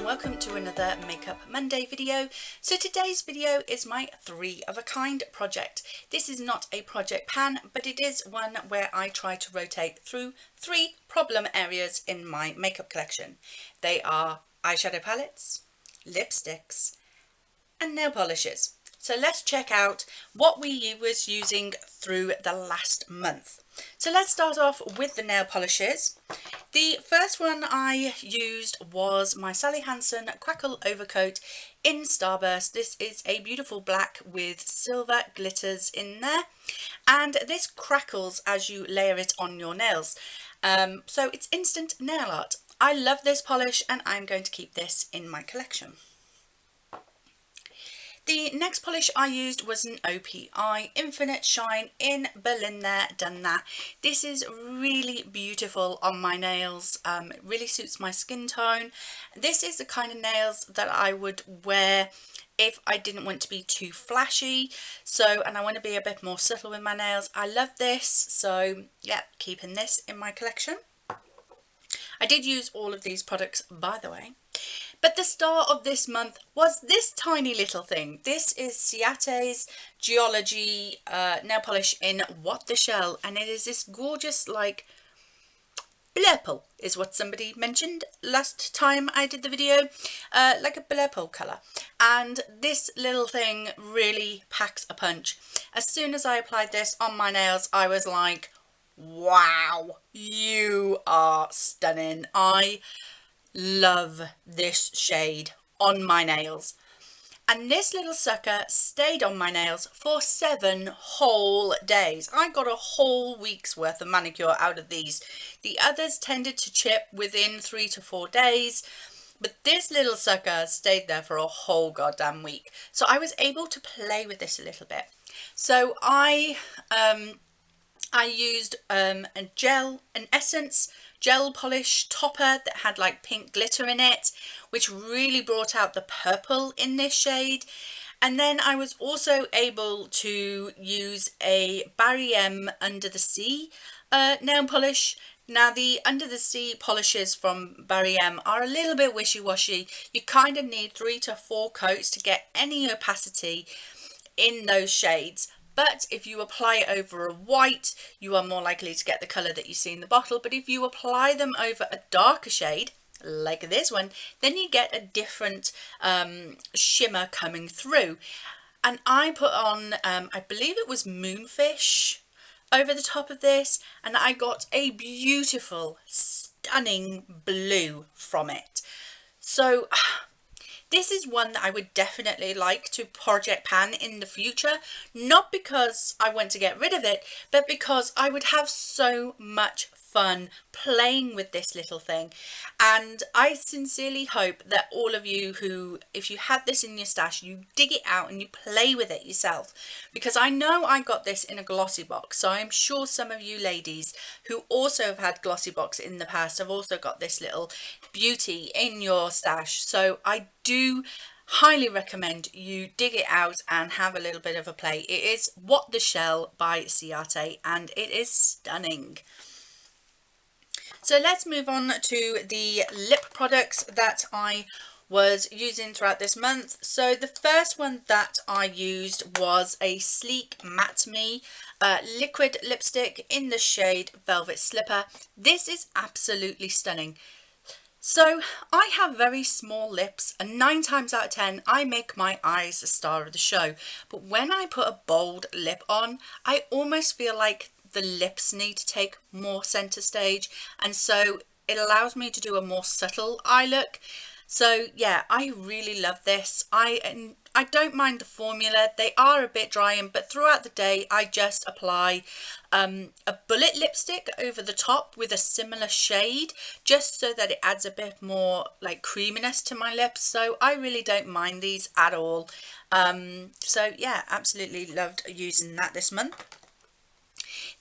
and welcome to another Makeup Monday video. So today's video is my 3 of a kind project. This is not a project pan, but it is one where I try to rotate through 3 problem areas in my makeup collection. They are eyeshadow palettes, lipsticks and nail polishes. So let's check out what we was using through the last month. So let's start off with the nail polishes. The first one I used was my Sally Hansen Crackle Overcoat in Starburst. This is a beautiful black with silver glitters in there, and this crackles as you layer it on your nails. So it's instant nail art. I love this polish and I'm going to keep this in my collection. The next polish I used was an OPI Infinite Shine in Berlin There, Done That. This is really beautiful on my nails. It really suits my skin tone. This is the kind of nails that I would wear if I didn't want to be too flashy. And I want to be a bit more subtle with my nails. I love this. So yeah, keeping this in my collection. I did use all of these products, by the way. But the star of this month was this tiny little thing. This is Ciate's Geology nail polish in What the Shell. And it is this gorgeous, like, blurple is what somebody mentioned last time I did the video. Like a blurple colour. And this little thing really packs a punch. As soon as I applied this on my nails, I was like, wow, you are stunning. I love this shade on my nails, and this little sucker stayed on my nails for 7 whole days. I got a whole week's worth of manicure out of these. The others tended to chip within 3 to 4 days, but this little sucker stayed there for a whole goddamn week. So I was able to play with this a little bit. So I used an essence gel polish topper that had like pink glitter in it, which really brought out the purple in this shade. And then I was also able to use a Barry M Under the Sea nail polish. Now the Under the Sea polishes from Barry M are a little bit wishy-washy. You kind of need 3 to 4 coats to get any opacity in those shades. But if you apply it over a white, you are more likely to get the colour that you see in the bottle. But if you apply them over a darker shade, like this one, then you get a different shimmer coming through. And I put on, I believe it was Moonfish over the top of this, and I got a beautiful, stunning blue from it. So this is one that I would definitely like to project pan in the future, not because I want to get rid of it, but because I would have so much fun playing with this little thing. And I sincerely hope that all of you who, if you have this in your stash, you dig it out and you play with it yourself, because I know I got this in a glossy box, so I'm sure some of you ladies who also have had glossy box in the past have also got this little beauty in your stash. So I do highly recommend you dig it out and have a little bit of a play. It is What the Shell by Ciate and it is stunning. So let's move on to the lip products that I was using throughout this month. So the first one that I used was a Sleek Matte Me liquid lipstick in the shade Velvet Slipper. This is absolutely stunning. So I have very small lips, and 9 times out of 10 I make my eyes the star of the show. But when I put a bold lip on, I almost feel like the lips need to take more center stage, and so it allows me to do a more subtle eye look. So yeah, I really love this. I don't mind the formula. They are a bit drying, but throughout the day I just apply a bullet lipstick over the top with a similar shade, just so that it adds a bit more like creaminess to my lips. So I really don't mind these at all. So yeah, absolutely loved using that this month.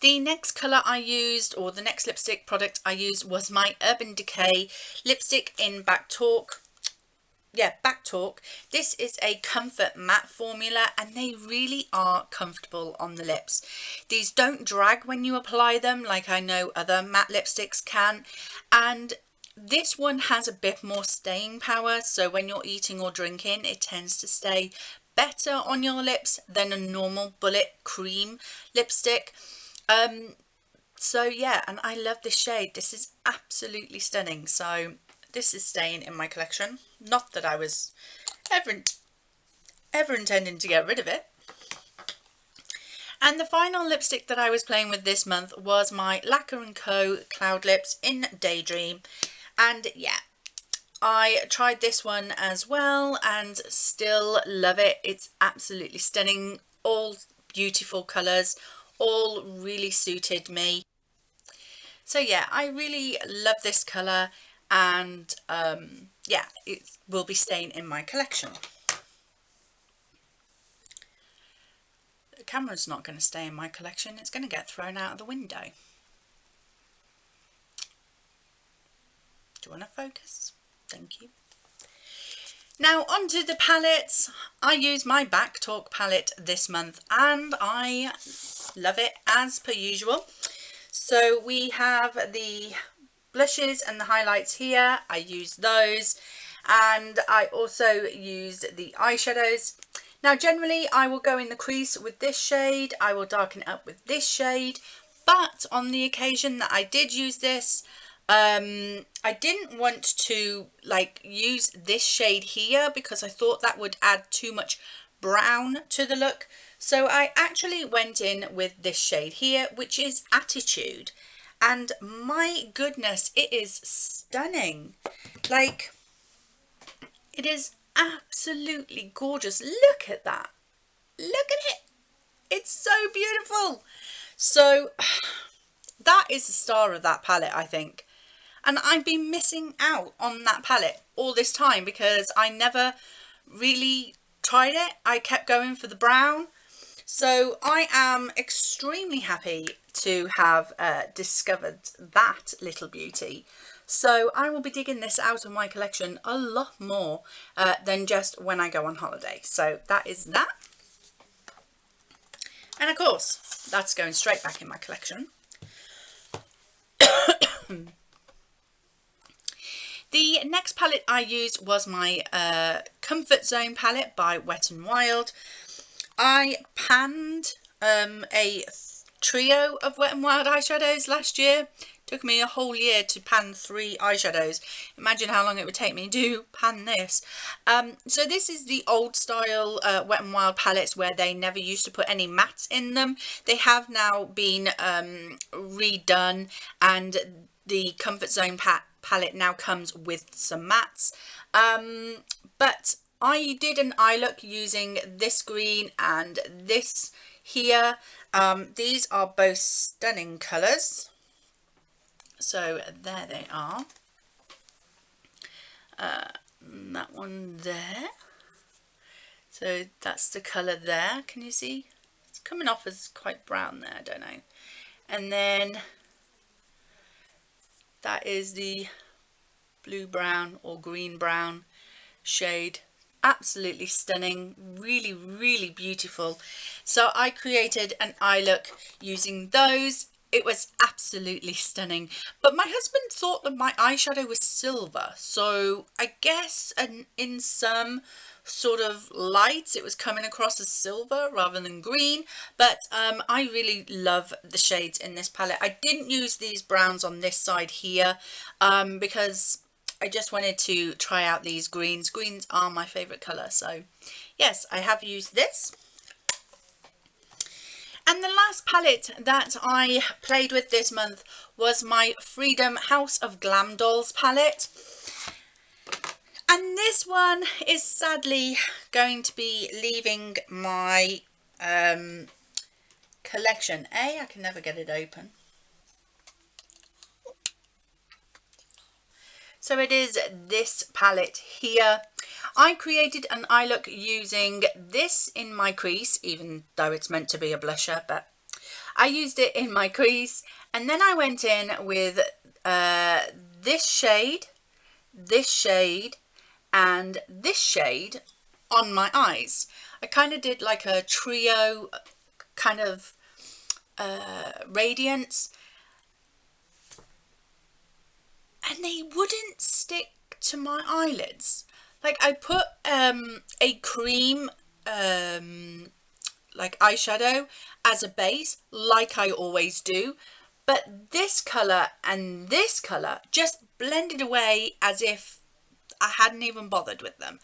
The next colour I used, or the next lipstick product I used, was my Urban Decay lipstick in Backtalk. Yeah, Backtalk. This is a comfort matte formula and they really are comfortable on the lips. These don't drag when you apply them like I know other matte lipsticks can, and this one has a bit more staying power, so when you're eating or drinking, it tends to stay better on your lips than a normal bullet cream lipstick. So yeah, and I love this shade. This is absolutely stunning. So this is staying in my collection. Not that I was ever intending to get rid of it. And the final lipstick that I was playing with this month was my Lacquer Co Cloud Lips in Daydream. And yeah, I tried this one as well and still love it. It's absolutely stunning. All beautiful colours, all really suited me. So yeah, I really love this colour, and yeah, it will be staying in my collection. The camera's not going to stay in my collection, it's going to get thrown out of the window. Do you want to focus? Thank you. Now onto the palettes. I use my Backtalk palette this month and I love it as per usual. So we have the blushes and the highlights here. I use those, and I also used the eyeshadows. Now generally I will go in the crease with this shade, I will darken it up with this shade, but on the occasion that I did use this, I didn't want to like use this shade here because I thought that would add too much brown to the look. So I actually went in with this shade here, which is Attitude, and my goodness, it is stunning. Like, it is absolutely gorgeous. Look at that. Look at it. It's so beautiful. So that is the star of that palette, I think. And I've been missing out on that palette all this time because I never really tried it. I kept going for the brown. So I am extremely happy to have discovered that little beauty. So I will be digging this out of my collection a lot more than just when I go on holiday. So that is that. And of course, that's going straight back in my collection. The next palette I used was my Comfort Zone palette by Wet n Wild. I panned a trio of Wet n Wild eyeshadows last year. Took me a whole year to pan 3 eyeshadows. Imagine how long it would take me to pan this. So this is the old style Wet n Wild palettes where they never used to put any mattes in them. They have now been redone, and the Comfort Zone palette now comes with some mattes. But I did an eye look using this green and this here. These are both stunning colours. So there they are. That one there. So that's the colour there. Can you see? It's coming off as quite brown there, I don't know. And then that is the blue brown or green brown shade. Absolutely stunning, really, really beautiful. So I created an eye look using those. It was absolutely stunning, but my husband thought that my eyeshadow was silver, so I guess in some sort of lights it was coming across as silver rather than green. But I really love the shades in this palette. I didn't use these browns on this side here because I just wanted to try out these greens. Greens are my favourite colour, so yes, I have used this. And the last palette that I played with this month was my Freedom House of Glam Dolls palette. And this one is sadly going to be leaving my collection. I can never get it open. So it is this palette here. I created an eye look using this in my crease, even though it's meant to be a blusher, but I used it in my crease. And then I went in with this shade, and this shade on my eyes. I kind of did like a trio kind of radiance. and they wouldn't stick to my eyelids. Like I put a cream like eyeshadow as a base, like I always do, but this colour and this colour just blended away as if I hadn't even bothered with them.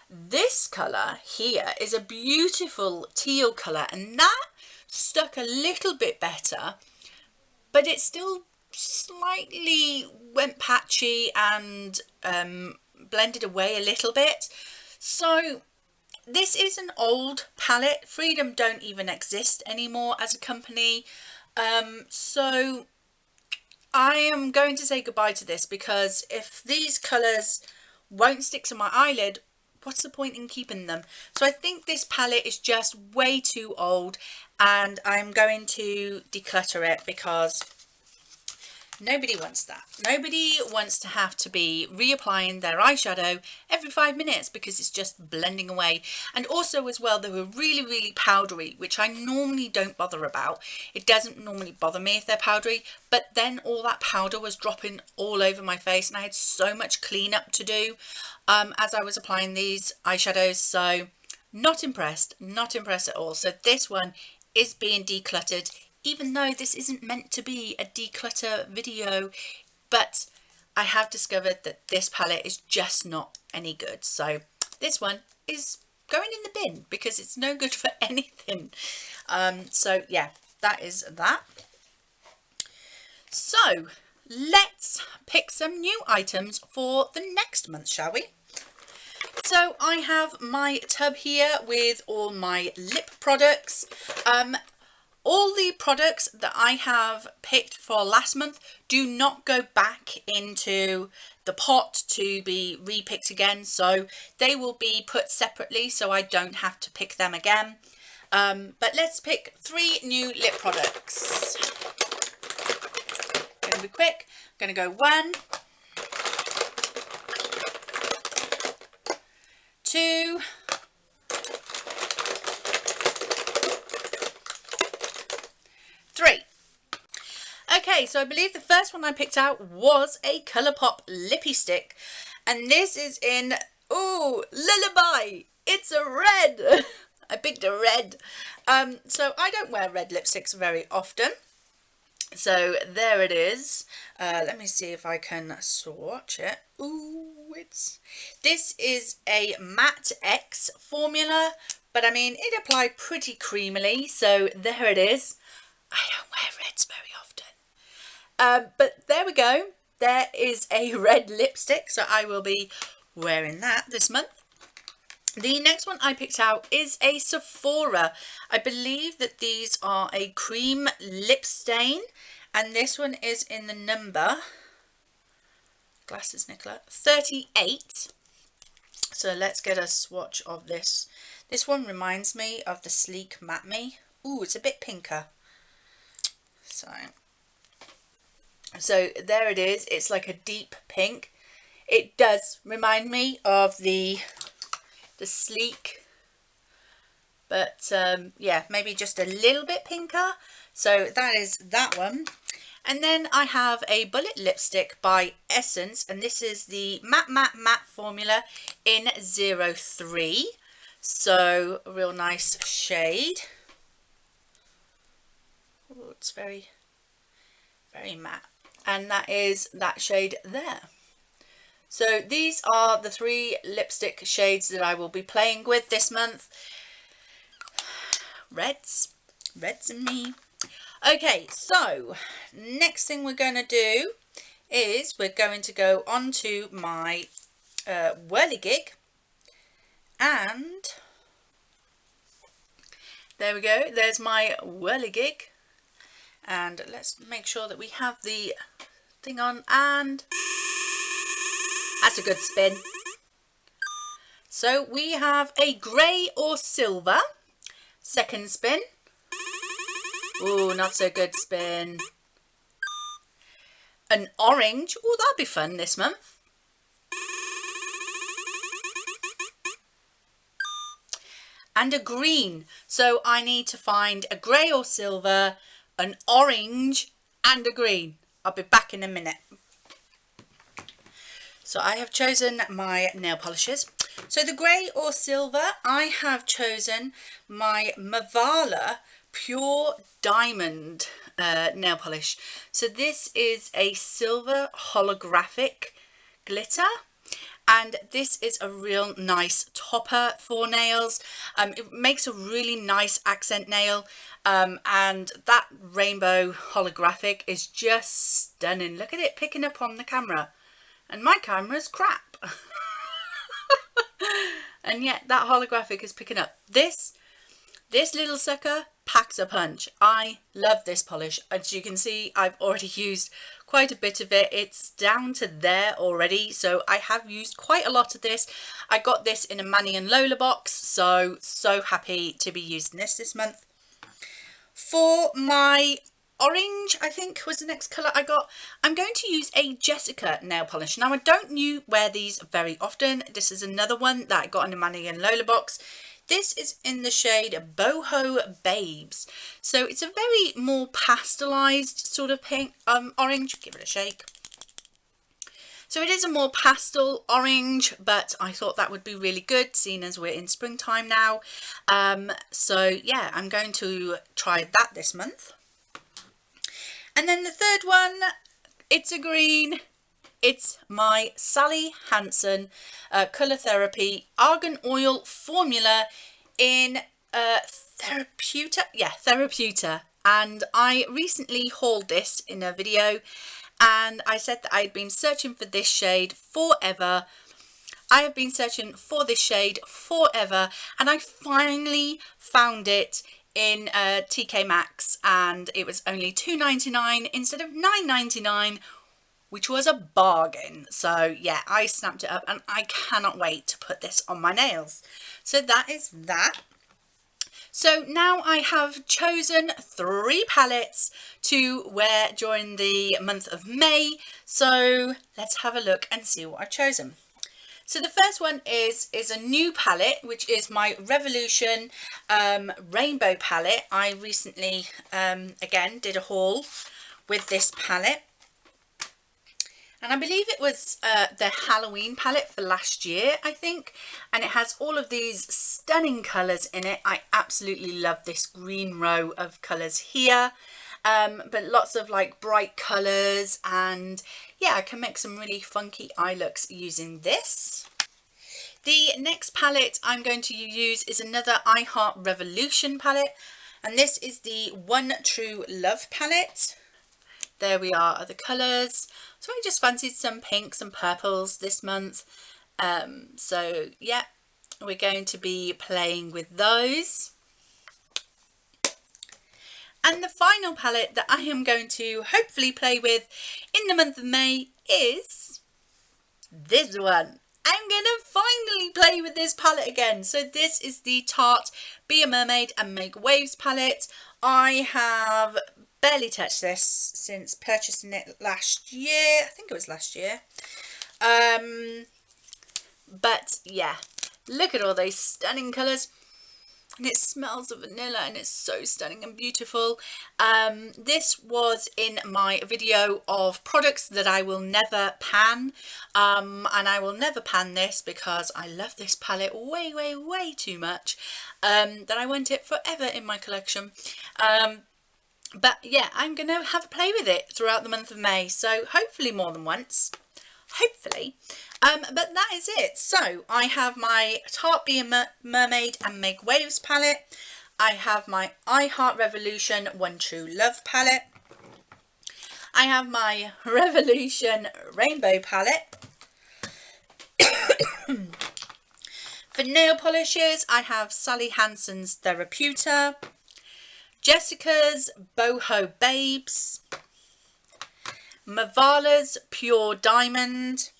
This colour here is a beautiful teal colour, and that stuck a little bit better, but it still slightly went patchy and blended away a little bit. So this is an old palette. Freedom don't even exist anymore as a company. So I am going to say goodbye to this, because if these colours won't stick to my eyelid, what's the point in keeping them? So I think this palette is just way too old, and I'm going to declutter it because nobody wants that. Nobody wants to have to be reapplying their eyeshadow every 5 minutes because it's just blending away. And also as well, they were really, really powdery, which I normally don't bother about. It doesn't normally bother me if they're powdery, but then all that powder was dropping all over my face, and I had so much cleanup to do as I was applying these eyeshadows. So not impressed at all. So this one is being decluttered, even though this isn't meant to be a declutter video, but I have discovered that this palette is just not any good. So this one is going in the bin because it's no good for anything. So yeah, that is that. So let's pick some new items for the next month, shall we? So I have my tub here with all my lip products. All the products that I have picked for last month do not go back into the pot to be repicked again, so they will be put separately so I don't have to pick them again. But let's pick 3 new lip products. Going to be quick. I'm going to go 1, 2, 3. Okay, so I believe the first one I picked out was a Colourpop Lippy Stick, and this is in, ooh, Lullaby. It's a red. I picked a red. So I don't wear red lipsticks very often. So there it is. Let me see if I can swatch it. Ooh, this is a Matte X formula, but I mean, it applied pretty creamily. So there it is. I don't wear reds very often. But there we go. There is a red lipstick. So I will be wearing that this month. The next one I picked out is a Sephora. I believe that these are a cream lip stain, and this one is in the number, glasses Nicola, 38. So let's get a swatch of this. This one reminds me of the Sleek Matte Me. Ooh, it's a bit pinker. So there it is. It's like a deep pink. It does remind me of the Sleek, but yeah, maybe just a little bit pinker. So that is that one. And then I have a bullet lipstick by Essence, and this is the matte formula in 03. So a real nice shade. Oh, it's very, very matte, and that is that shade there. So these are the 3 lipstick shades that I will be playing with this month. Reds and me. Okay, so next thing we're going to do is we're going to go on to my whirligig, and there we go. There's my whirligig, and let's make sure that we have the thing on, and that's a good spin. So we have a grey or silver. Second spin. Ooh, not so good spin. An orange. Ooh, that'll be fun this month. And a green. So I need to find a grey or silver, an orange, and a green. I'll be back in a minute. So I have chosen my nail polishes. So the grey or silver, I have chosen my Mavala Pure Diamond nail polish. So this is a silver holographic glitter. And this is a real nice topper for nails. It makes a really nice accent nail. And that rainbow holographic is just stunning. Look at it picking up on the camera. And my camera's crap. And yet that holographic is picking up. This little sucker packs a punch. I love this polish. As you can see, I've already used quite a bit of it. It's down to there already, so I have used quite a lot of this. I got this in a Manny and Lola box, so happy to be using this month. For my orange, I think was the next colour I got, I'm going to use a Jessica nail polish. Now I don't wear these very often. This is another one that I got in a Manny and Lola box. This is in the shade Boho Babes. So it's a very more pastelsized sort of pink, orange. Give it a shake. So it is a more pastel orange, but I thought that would be really good, seeing as we're in springtime now. So yeah, I'm going to try that this month. And then the third one, it's a green. It's my Sally Hansen Colour Therapy Argan Oil Formula in Theraputa. Yeah, Theraputa. And I recently hauled this in a video, and I said that I'd been searching for this shade forever. I have been searching for this shade forever, and I finally found it in TK Maxx, and it was only £2.99 instead of £9.99, which was a bargain. So yeah, I snapped it up, and I cannot wait to put this on my nails. So that is that. So now I have chosen 3 palettes to wear during the month of May. So let's have a look and see what I've chosen. So the first one is a new palette, which is my Revolution Rainbow palette. I recently, again, did a haul with this palette. And I believe it was the Halloween palette for last year, I think. And it has all of these stunning colours in it. I absolutely love this green row of colours here. But lots of like bright colours, and yeah, I can make some really funky eye looks using this. The next palette I'm going to use is another I Heart Revolution palette, and this is the One True Love palette. There we are the colours. So I just fancied some pinks and purples this month. So yeah, we're going to be playing with those. And the final palette that I am going to hopefully play with in the month of May is this one. I'm going to finally play with this palette again. So this is the Tarte Be a Mermaid and Make Waves palette. I have barely touched this since purchasing it last year. I think it was last year. But yeah, look at all those stunning colours. And it smells of vanilla, and it's so stunning and beautiful. This was in my video of products that I will never pan. And I will never pan this because I love this palette way too much. That I want it forever in my collection. But yeah, I'm going to have a play with it throughout the month of May. So hopefully more than once. Hopefully. But that is it. So I have my Tarte Be a Mermaid and Make Waves palette. I have my I Heart Revolution One True Love palette. I have my Revolution Rainbow palette. For nail polishes, I have Sally Hansen's Theraputa, Jessica's Boho Babes, Mavala's Pure Diamond.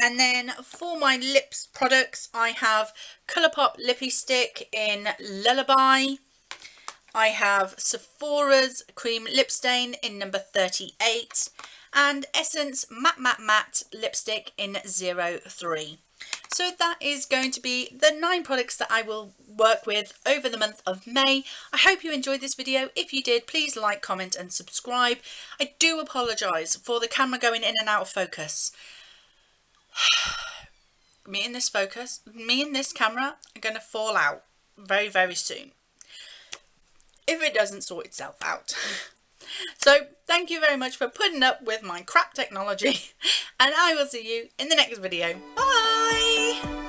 And then for my lips products, I have Colourpop Lippy Stick in Lullaby. I have Sephora's Cream Lip Stain in number 38. And Essence Matte Lipstick in 03. So that is going to be the 9 products that I will work with over the month of May. I hope you enjoyed this video. If you did, please like, comment and subscribe. I do apologise for the camera going in and out of focus. me and this camera are going to fall out very, very soon if it doesn't sort itself out. So thank you very much for putting up with my crap technology, and I will see you in the next video. Bye!